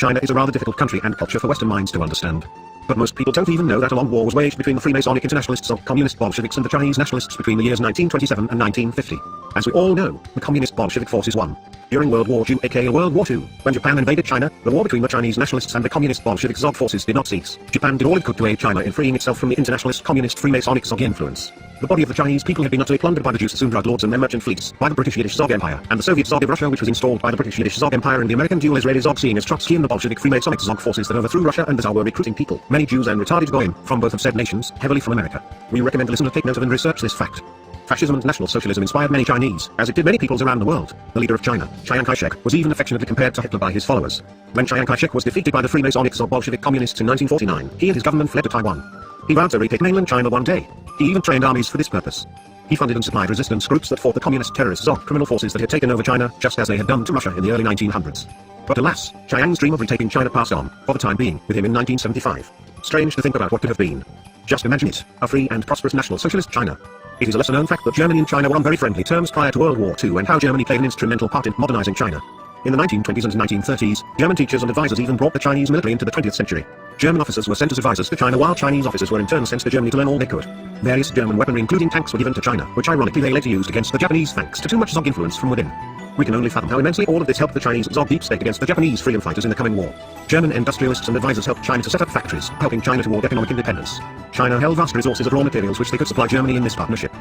China is a rather difficult country and culture for Western minds to understand. But most people don't even know that a long war was waged between the Freemasonic internationalists of Communist Bolsheviks and the Chinese nationalists between the years 1927 and 1950. As we all know, the Communist Bolshevik forces won. During World War II, aka World War II, when Japan invaded China, the war between the Chinese nationalists and the Communist Bolshevik Zog forces did not cease. Japan did all it could to aid China in freeing itself from the internationalist Communist Freemasonic Zog influence. The body of the Chinese people had been utterly plundered by the Juice drug lords and their merchant fleets, by the British Yiddish Zog Empire, and the Soviet Zog of Russia, which was installed by the British Yiddish Zog Empire and the American dual Israeli Zog, seeing as Trotsky and the Bolshevik Freemasonic Zog forces that overthrew Russia and the Tsar were recruiting people, many Jews and retarded goyim, from both of said nations, heavily from America. We recommend the listener take note of and research this fact. Fascism and National Socialism inspired many Chinese, as it did many peoples around the world. The leader of China, Chiang Kai-shek, was even affectionately compared to Hitler by his followers. When Chiang Kai-shek was defeated by the Freemasonic Zog Bolshevik communists in 1949, he and his government fled to Taiwan. He vowed to retake mainland China one day. He even trained armies for this purpose. He funded and supplied resistance groups that fought the communist terrorist Zog criminal forces that had taken over China, just as they had done to Russia in the early 1900s. But alas, Chiang's dream of retaking China passed on, for the time being, with him in 1975. Strange to think about what could have been. Just imagine it, a free and prosperous National Socialist China. It is a lesser-known fact that Germany and China were on very friendly terms prior to World War II and how Germany played an instrumental part in modernizing China. In the 1920s and 1930s, German teachers and advisors even brought the Chinese military into the 20th century. German officers were sent as advisors to China while Chinese officers were in turn sent to Germany to learn all they could. Various German weaponry including tanks were given to China, which ironically they later used against the Japanese thanks to too much Zog influence from within. We can only fathom how immensely all of this helped the Chinese Zog deep state against the Japanese freedom fighters in the coming war. German industrialists and advisors helped China to set up factories, helping China toward economic independence. China held vast resources of raw materials which they could supply Germany in this partnership.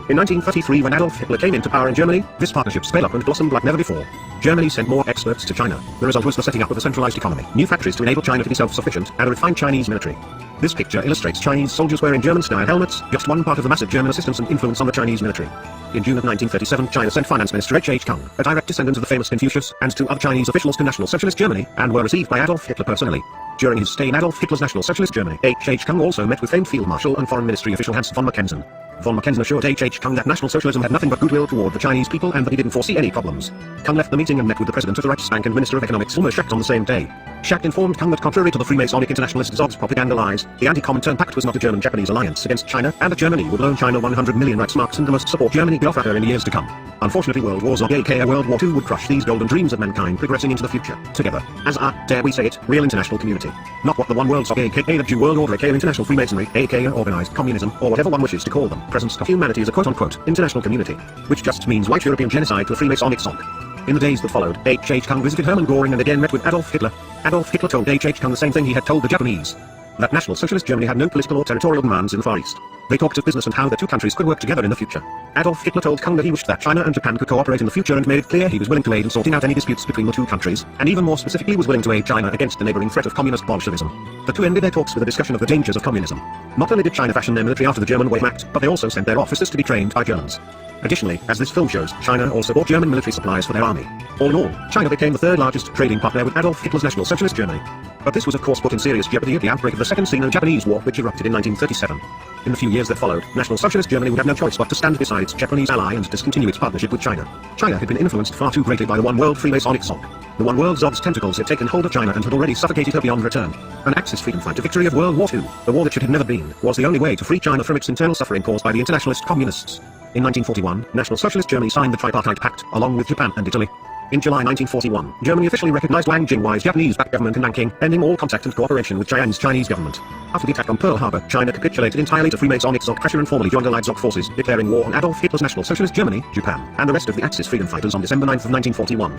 In 1933, when Adolf Hitler came into power in Germany, this partnership sped up and blossomed like never before. Germany sent more experts to China. The result was the setting up of a centralized economy, new factories to enable China to be self-sufficient, and a refined Chinese military. This picture illustrates Chinese soldiers wearing German-style helmets, just one part of the massive German assistance and influence on the Chinese military. In June of 1937, China sent Finance Minister H. Kung, a direct descendant of the famous Confucius, and two other Chinese officials to National Socialist Germany, and were received by Adolf Hitler personally. During his stay in Adolf Hitler's National Socialist Germany, H. Kung also met with famed Field Marshal and Foreign Ministry official Hans von Mackensen. Von Mackensen assured H. Kung that National Socialism had nothing but goodwill toward the Chinese people and that he didn't foresee any problems. Kung left the meeting and met with the President of the Reichsbank and Minister of Economics Ulmer Schacht on the same day. Schacht informed Kung that contrary to the Freemasonic internationalist Zog's propaganda lies, the anti-Comintern Pact was not a German-Japanese alliance against China, and that Germany would loan China 100 million Reichsmarks and must support Germany be offered her in the years to come. Unfortunately, World War Zog aka World War II would crush these golden dreams of mankind progressing into the future, together, as our, dare we say it, real international community. Not what the one world Zog aka the Jew World Order aka International Freemasonry aka organized communism, or whatever one wishes to call them, presents of humanity as a quote-unquote international community, which just means white European genocide to a Freemasonic Zog. In the days that followed, H. Kung visited Hermann Göring and again met with Adolf Hitler. Adolf Hitler told H. Kung the same thing he had told the Japanese. That National Socialist Germany had no political or territorial demands in the Far East. They talked of business and how the two countries could work together in the future. Adolf Hitler told Kung that he wished that China and Japan could cooperate in the future and made it clear he was willing to aid in sorting out any disputes between the two countries, and even more specifically was willing to aid China against the neighboring threat of communist Bolshevism. The two ended their talks with a discussion of the dangers of communism. Not only did China fashion their military after the German Wehrmacht, but they also sent their officers to be trained by Germans. Additionally, as this film shows, China also bought German military supplies for their army. All in all, China became the third largest trading partner with Adolf Hitler's National Socialist Germany. But this was of course put in serious jeopardy at the outbreak of the Second Sino-Japanese War, which erupted in 1937. In the few years that followed, National Socialist Germany would have no choice but to stand beside its Japanese ally and discontinue its partnership with China. China had been influenced far too greatly by the One World Freemasonic Zog. The One World Zog's tentacles had taken hold of China and had already suffocated her beyond return. An Axis freedom fight to victory of World War II, the war that should have never been, was the only way to free China from its internal suffering caused by the internationalist communists. In 1941, National Socialist Germany signed the Tripartite Pact, along with Japan and Italy. In July 1941, Germany officially recognized Wang Jingwei's Japanese-backed government in Nanking, ending all contact and cooperation with Chiang's Chinese government. After the attack on Pearl Harbor, China capitulated entirely to Freemasonic Zog pressure and formally joined Allied Zog forces, declaring war on Adolf Hitler's National Socialist Germany, Japan, and the rest of the Axis freedom fighters on December 9, 1941.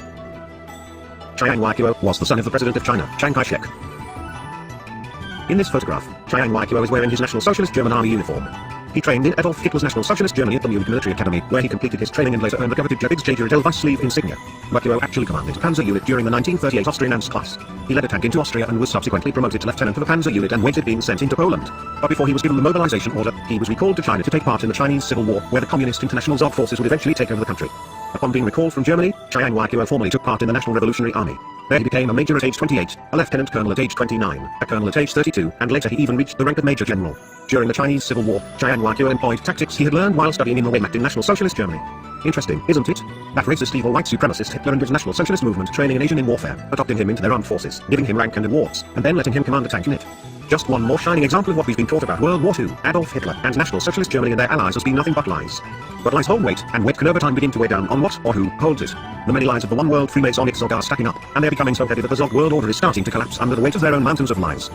Chiang Kai-shek was the son of the President of China, Chiang Kai-shek. In this photograph, Chiang Kai-shek is wearing his National Socialist German Army uniform. He trained in Adolf Hitler's National Socialist Germany at the Munich Military Academy, where he completed his training and later earned the coveted Brigadier Vice sleeve insignia. Kai-shek actually commanded a Panzer unit during the 1938 Austrian Ants class. He led a tank into Austria and was subsequently promoted to lieutenant of a Panzer unit and waited being sent into Poland. But before he was given the mobilization order, he was recalled to China to take part in the Chinese Civil War, where the Communist International Zog forces would eventually take over the country. Upon being recalled from Germany, Chiang Kai-shek formally took part in the National Revolutionary Army. There he became a major at age 28, a lieutenant colonel at age 29, a colonel at age 32, and later he even reached the rank of major general. During the Chinese Civil War, Chiang Kai-shek employed tactics he had learned while studying in the Wehrmacht in National Socialist Germany. Interesting, isn't it? That racist evil white supremacist Hitler and his National Socialist movement training an Asian in warfare, adopting him into their armed forces, giving him rank and awards, and then letting him command a tank in it. Just one more shining example of what we've been taught about World War II, Adolf Hitler, and National Socialist Germany and their allies has been nothing but lies. But lies hold weight, and weight can over time begin to weigh down on what or who holds it. The many lies of the one world Freemasonic Zog are stacking up, and they're becoming so heavy that the Zog world order is starting to collapse under the weight of their own mountains of lies.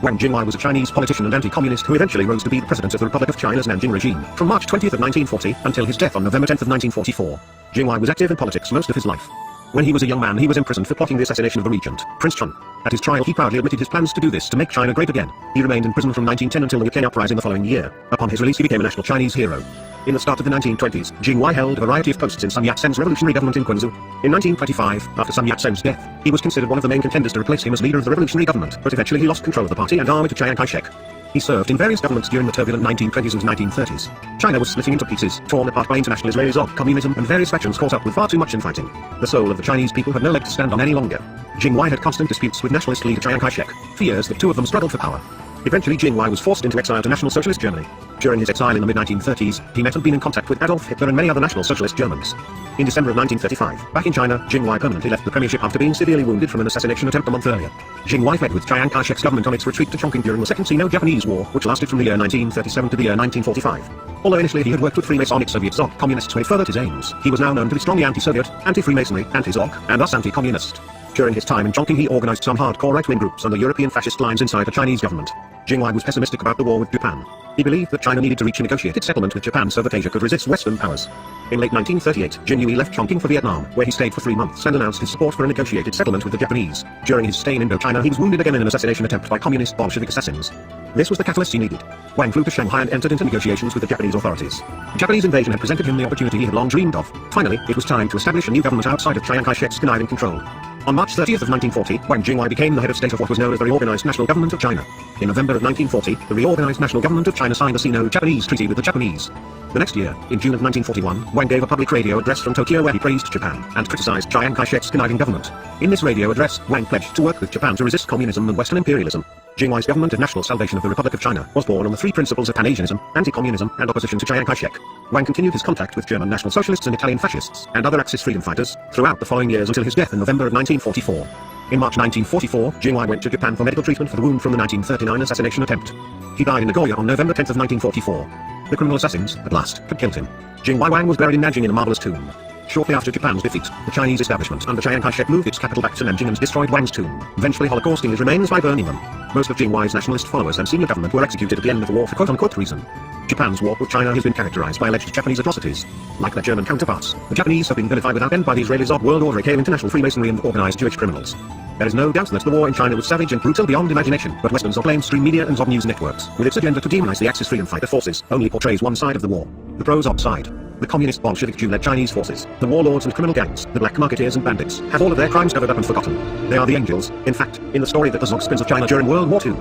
Wang Jingwei was a Chinese politician and anti-communist who eventually rose to be the president of the Republic of China's Nanjing regime, from March 20th of 1940 until his death on November 10th of 1944. Jingwei was active in politics most of his life. When he was a young man he was imprisoned for plotting the assassination of the regent, Prince Chun. At his trial he proudly admitted his plans to do this to make China great again. He remained in prison from 1910 until the Yuan uprising the following year. Upon his release he became a national Chinese hero. In the start of the 1920s, Jingwei held a variety of posts in Sun Yat-sen's revolutionary government in Quanzhou. In 1925, after Sun Yat-sen's death, he was considered one of the main contenders to replace him as leader of the revolutionary government, but eventually he lost control of the party and army to Chiang Kai-shek. He served in various governments during the turbulent 1920s and 1930s. China was splitting into pieces, torn apart by international Israeli Zog communism and various factions caught up with far too much infighting. The soul of the Chinese people had no leg to stand on any longer. Jingwei had constant disputes with nationalist leader Chiang Kai-shek. For years the two of them struggled for power. Eventually Jingwei was forced into exile to National Socialist Germany. During his exile in the mid-1930s, he met and been in contact with Adolf Hitler and many other National Socialist Germans. In December of 1935, back in China, Jingwei permanently left the premiership after being severely wounded from an assassination attempt a month earlier. Jingwei fled with Chiang Kai-shek's government on its retreat to Chongqing during the Second Sino-Japanese War, which lasted from the year 1937 to the year 1945. Although initially he had worked with Freemasonic Soviet Zog communists when he furthered his aims, he was now known to be strongly anti-Soviet, anti-Freemasonry, anti-Zog, and thus anti-communist. During his time in Chongqing he organized some hardcore right-wing groups under European fascist lines inside the Chinese government. Jingwei was pessimistic about the war with Japan. He believed that China needed to reach a negotiated settlement with Japan so that Asia could resist Western powers. In late 1938, Jingwei left Chongqing for Vietnam, where he stayed for 3 months and announced his support for a negotiated settlement with the Japanese. During his stay in Indochina he was wounded again in an assassination attempt by communist Bolshevik assassins. This was the catalyst he needed. Wang flew to Shanghai and entered into negotiations with the Japanese authorities. The Japanese invasion had presented him the opportunity he had long dreamed of. Finally, it was time to establish a new government outside of Chiang Kai-shek's conniving control. On March 30th of 1940, Wang Jingwei became the head of state of what was known as the Reorganized National Government of China. In November of 1940, the Reorganized National Government of China signed the Sino-Japanese Treaty with the Japanese. The next year, in June of 1941, Wang gave a public radio address from Tokyo where he praised Japan and criticized Chiang Kai-shek's conniving government. In this radio address, Wang pledged to work with Japan to resist communism and Western imperialism. Jingwei's government of national salvation of the Republic of China was born on the three principles of Pan-Asianism, anti-communism, and opposition to Chiang Kai-shek. Wang continued his contact with German National Socialists and Italian fascists, and other Axis freedom fighters, throughout the following years until his death in November of 1944. In March 1944, Jingwei went to Japan for medical treatment for the wound from the 1939 assassination attempt. He died in Nagoya on November 10th of 1944. The criminal assassins, at last, had killed him. Jingwei Wang was buried in Nanjing in a marvelous tomb. Shortly after Japan's defeat, the Chinese establishment under Chiang Kai-shek moved its capital back to Nanjing and destroyed Wang's tomb, eventually holocausting his remains by burning them. Most of Jingwei's nationalist followers and senior government were executed at the end of the war for quote-unquote treason. Japan's war with China has been characterized by alleged Japanese atrocities. Like their German counterparts, the Japanese have been vilified without end by the Israeli Zog world order, aka international Freemasonry and organized Jewish criminals. There is no doubt that the war in China was savage and brutal beyond imagination, but Western Zog mainstream media and Zog news networks, with its agenda to demonize the Axis freedom fighter forces, only portrays one side of the war. The pro-Zog side. The communist Bolshevik Jew-led Chinese forces, the warlords and criminal gangs, the black marketeers and bandits, have all of their crimes covered up and forgotten. They are the angels, in fact, in the story that the Zog spins of China during World War II.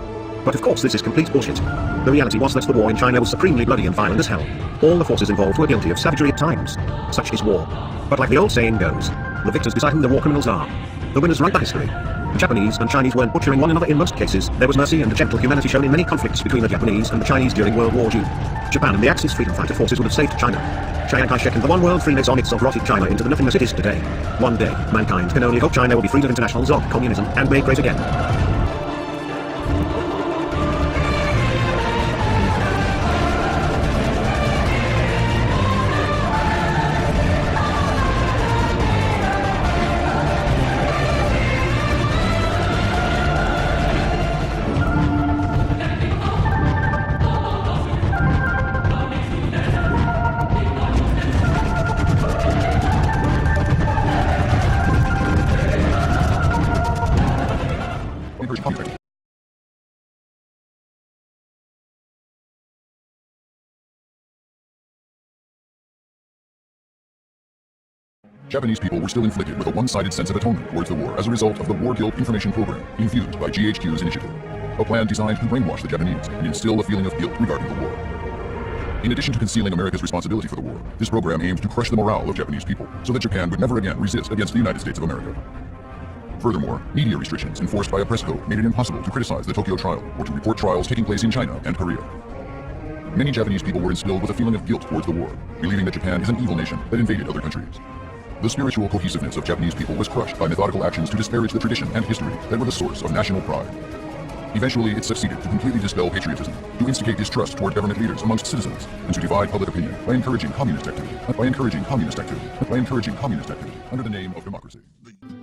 But of course this is complete bullshit. The reality was that the war in China was supremely bloody and violent as hell. All the forces involved were guilty of savagery at times. Such is war. But like the old saying goes, the victors decide who the war criminals are. The winners write the history. The Japanese and Chinese weren't butchering one another in most cases. There was mercy and a gentle humanity shown in many conflicts between the Japanese and the Chinese during World War II. Japan and the Axis freedom fighter forces would have saved China. Chiang Kai-shek and the one world Freemasonic Zog rotted China into the nothingness it is today. One day, mankind can only hope China will be freed of international Zog communism and made great again. Japanese people were still inflicted with a one-sided sense of atonement towards the war as a result of the War Guilt information program infused by GHQ's initiative, a plan designed to brainwash the Japanese and instill a feeling of guilt regarding the war. In addition to concealing America's responsibility for the war, this program aimed to crush the morale of Japanese people so that Japan would never again resist against the United States of America. Furthermore, media restrictions enforced by a press code made it impossible to criticize the Tokyo trial or to report trials taking place in China and Korea. Many Japanese people were instilled with a feeling of guilt towards the war, believing that Japan is an evil nation that invaded other countries. The spiritual cohesiveness of Japanese people was crushed by methodical actions to disparage the tradition and history that were the source of national pride. Eventually, it succeeded to completely dispel patriotism, to instigate distrust toward government leaders amongst citizens, and to divide public opinion by encouraging communist activity under the name of democracy.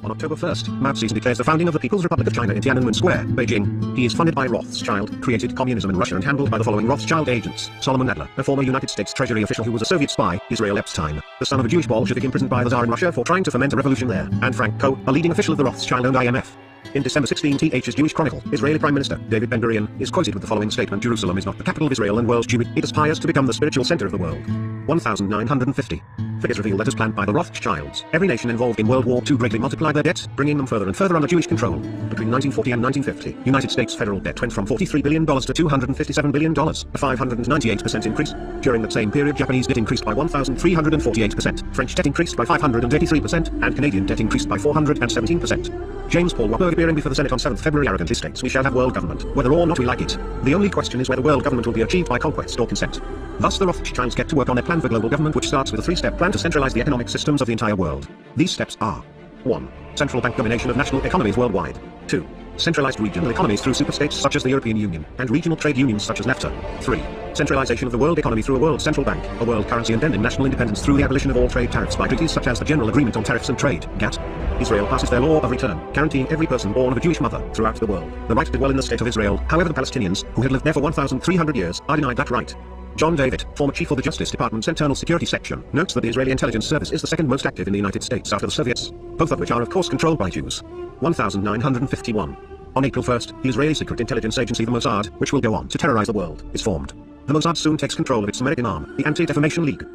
On October 1st, Mao Zedong declares the founding of the People's Republic of China in Tiananmen Square, Beijing. He is funded by Rothschild, created communism in Russia and handled by the following Rothschild agents: Solomon Adler, a former United States Treasury official who was a Soviet spy; Israel Epstein, the son of a Jewish Bolshevik imprisoned by the Tsar in Russia for trying to foment a revolution there; and Frank Coe, a leading official of the Rothschild-owned IMF. In December 16th's Jewish Chronicle, Israeli Prime Minister David Ben-Gurion is quoted with the following statement: "Jerusalem is not the capital of Israel and world Jew, it aspires to become the spiritual center of the world." 1950. Figures reveal that as planned by the Rothschilds, every nation involved in World War II greatly multiplied their debt, bringing them further and further under Jewish control. Between 1940 and 1950, United States federal debt went from $43 billion to $257 billion, a 598% increase. During that same period, Japanese debt increased by 1,348%, French debt increased by 583%, and Canadian debt increased by 417%. James Paul Warburg, appearing before the Senate on 7th February, arrogantly states, "We shall have world government, whether or not we like it. The only question is whether world government will be achieved by conquest or consent." Thus the Rothschilds get to work on their plan for global government, which starts with a three-step plan to centralize the economic systems of the entire world. These steps are: 1. Central bank domination of national economies worldwide. 2. Centralized regional economies through superstates such as the European Union, and regional trade unions such as NAFTA. 3. Centralization of the world economy through a world central bank, a world currency, and ending national independence through the abolition of all trade tariffs by treaties such as the General Agreement on Tariffs and Trade, GATT. Israel passes their law of return, guaranteeing every person born of a Jewish mother throughout the world the right to dwell in the state of Israel. However, the Palestinians, who had lived there for 1,300 years, are denied that right. John David, former chief of the Justice Department's Internal Security Section, notes that the Israeli intelligence service is the second most active in the United States after the Soviets, both of which are of course controlled by Jews. 1951. On April 1st, the Israeli secret intelligence agency the Mossad, which will go on to terrorize the world, is formed. The Mossad soon takes control of its American arm, the Anti-Defamation League.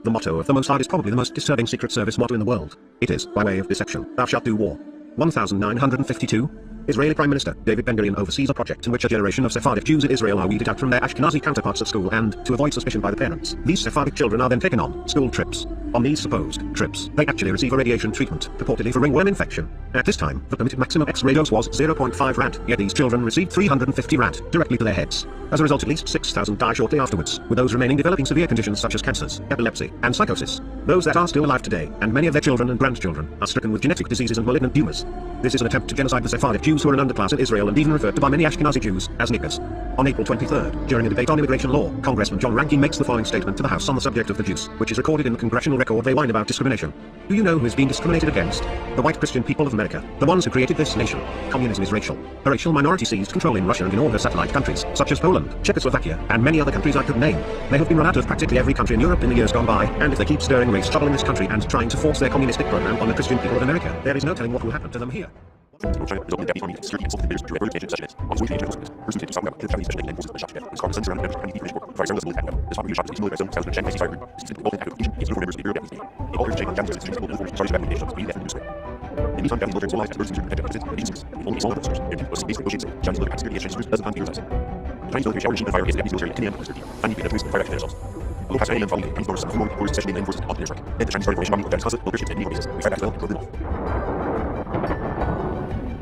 The motto of the Mossad is probably the most disturbing secret service motto in the world. It is, by way of deception, "Thou shalt do war." 1952. Israeli Prime Minister David Ben-Gurion oversees a project in which a generation of Sephardic Jews in Israel are weeded out from their Ashkenazi counterparts at school, and, to avoid suspicion by the parents, these Sephardic children are then taken on school trips. On these supposed trips, they actually receive a radiation treatment, purportedly for ringworm infection. At this time, the permitted maximum X-ray dose was 0.5 rad, yet these children received 350 rad, directly to their heads. As a result, at least 6,000 die shortly afterwards, with those remaining developing severe conditions such as cancers, epilepsy, and psychosis. Those that are still alive today, and many of their children and grandchildren, are stricken with genetic diseases and malignant tumors. This is an attempt to genocide the Sephardic Jews who are an underclass in Israel and even referred to by many Ashkenazi Jews as niggers. On April 23rd, during a debate on immigration law, Congressman John Rankin makes the following statement to the House on the subject of the Jews, which is recorded in the Congressional Record. They whine about discrimination. "Do you know who is being discriminated against? The white Christian people of America, the ones who created this nation. Communism is racial. A racial minority seized control in Russia and in all her satellite countries, such as Poland, Czechoslovakia, and many other countries I could name. They have been run out of practically every country in Europe in the years gone by, and if they keep stirring race trouble in this country and trying to force their communistic program on the Christian people of America, there is no telling what will happen to them here."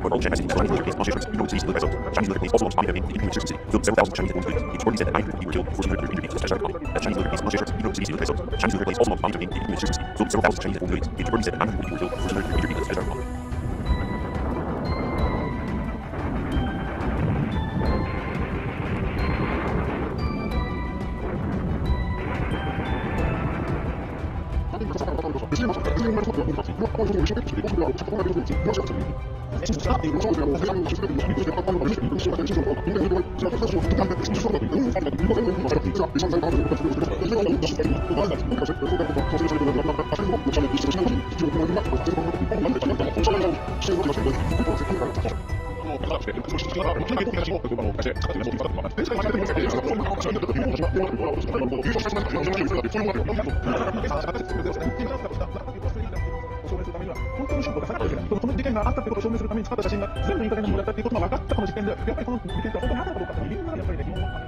All Chinese military Chinese military also launched bombing in insurgency, killed several thousand Chinese wounded, each body said that 900 people were killed, 400 were injured, that Chinese military also launched bombing in insurgency, killed several thousand Chinese wounded, each body said that 900 people were killed, 400 were injured.本当に進歩がさっき言ったこの事件があったってことを証明するために使った写真が全部いい加減なものだったっていうことが分かったこの時点でやっぱりこの事件が本当にあったかどうかっていう理由がやっぱりね疑問を